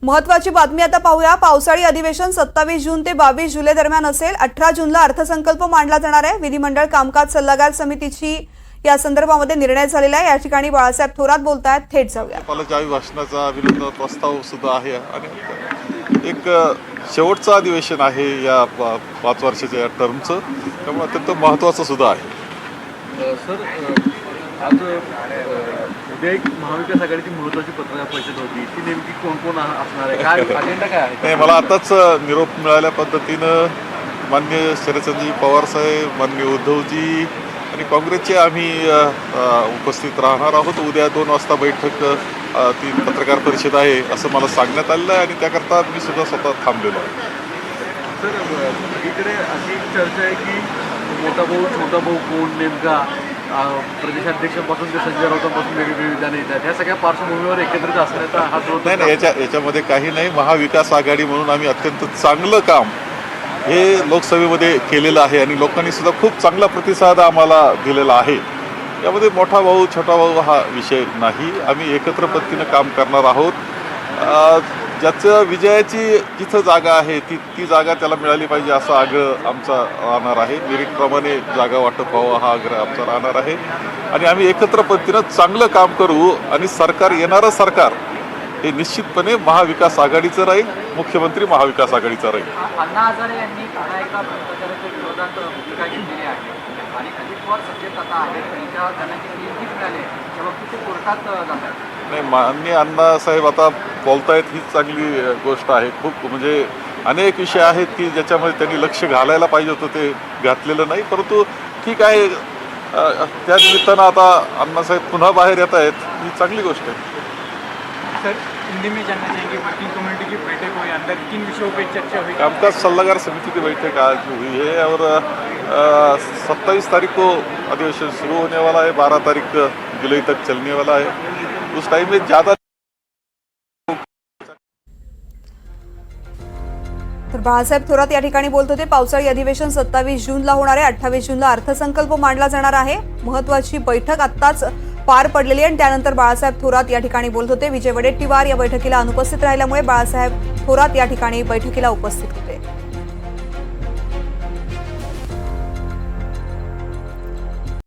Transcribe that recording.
महत्वाची बातमी आता पाहूया। पावसाळी अधिवेशन 27 जून ते 22 जुलै दरम्यान असेल। 18 जूनला अर्थसंकल्प मांडला जाणार आहे। विधिमंडळ कामकाज सल्लागार समितीची या संदर्भामध्ये निर्णय झालेला आहे। या ठिकाणी बाळासाहेब थोरात बोलतायत, थेट जाऊया। राज्यपालाच्या अभिभाषणाचा विरोध प्रस्ताव सुद्धा आहे आणि एक शेवटचं अधिवेशन आहे या 5 वर्षाच्या या टर्मचं, त्यामुळे अत्यंत महत्त्वाचं सुद्धा आहे। सर, आज उद्या एक महाविकास आघाडीची महत्त्वाची पत्रकार परिषद होती, ती नेमकी कोण कोण असणार आहे, काय अजेंडा काय आहे? नाही, मला आताच निरोप मिळाल्या पद्धतीनं माननीय शरदचंद्रजी पवार साहेब, माननीय उद्धवजी आणि काँग्रेसचे आम्ही उपस्थित राहणार आहोत। उद्या 2 वाजता बैठक ती पत्रकार परिषद आहे असं मला सांगण्यात आलेलं आहे आणि त्याकरता मी सुद्धा स्वतः थांबलेलो आहे। सर, इकडे अशी एक चर्चा आहे की मोठा भाऊ छोटा भाऊ कोण नेमका, प्रदेशाध्यक्षांपासून ते संजय राऊतांपासून वेगवेगळी विधानं येतात, ह्या सगळ्या पार्श्वभूमीवर एकत्रित असण्याचा हा स्रोत नाही, याच्यामध्ये काही नाही। महाविकास आघाडी म्हणून आम्ही अत्यंत चांगलं काम हे लोकसभेमध्ये केलेलं आहे आणि लोकांनी सुद्धा खूप चांगला प्रतिसाद आम्हाला दिलेला आहे। यामध्ये मोठा भाऊ छोटा भाऊ हा विषय नाही, आम्ही एकत्र पद्धतीनं काम करणार आहोत। ज्याचं विजयाची जिथं जागा आहे ती जागा त्याला मिळाली पाहिजे असा आग्रह आमचा राहणार आहे। मेरिटप्रमाणे जागा वाटप व्हावं हा आग्रह आमचा राहणार आहे आणि आम्ही एकत्र पद्धतीनं चांगलं काम करू आणि सरकार, येणारं सरकार हे निश्चितपणे महाविकास आघाडीचं राहील, मुख्यमंत्री महाविकास आघाडीचा राहील। अण्णा हजारे यांनी पुन्हा एकदा भ्रष्टाचाराच्या विरोधात भूमिका घेतलेली आहे आणि अजित पवार सत्तेत आता आहेत, त्यांना जी क्लीन चिट मिळाली त्या बाबतीत ते कोर्टात जातात। नाही, माननीय अण्णासाहेब आता बोलतायत ही चांगली गोष्ट आहे। खूप म्हणजे अनेक विषय आहेत की ज्याच्यामध्ये त्यांनी लक्ष घालायला पाहिजे होतं, ते घातलेलं नाही, परंतु ठीक आहे। त्या निमित्तानं आता अण्णासाहेब पुन्हा बाहेर येत आहेत, ही चांगली गोष्ट आहे। सर, हिंदी में जानना चाहेंगे वर्किंग कमेटी की बैठक हुई, अंदर किन विषयों पर चर्चा हुई? कामकाज सल्लागार समिति की बैठक आज हुई है और 27 तारीख को अधिवेशन शुरू होने वाला है, 12 तारीख जुलाई तक चलने वाला है। उस टाइम में ज़्यादा तर बाळासाहेब थोरात या ठिकाणी बोलत होते। पावसाळी अधिवेशन 27 जूनला होणार आहे। 28 जूनला अर्थसंकल्प मांडला जाणार आहे। महत्वाची बैठक आत्ताच पार पडलेली आहे आणि त्यानंतर बाळासाहेब थोरात या ठिकाणी बोलत होते। विजय वडेट्टीवार या बैठकीला अनुपस्थित राहिल्यामुळे बाळासाहेब थोरात या ठिकाणी बैठकीला उपस्थित होते।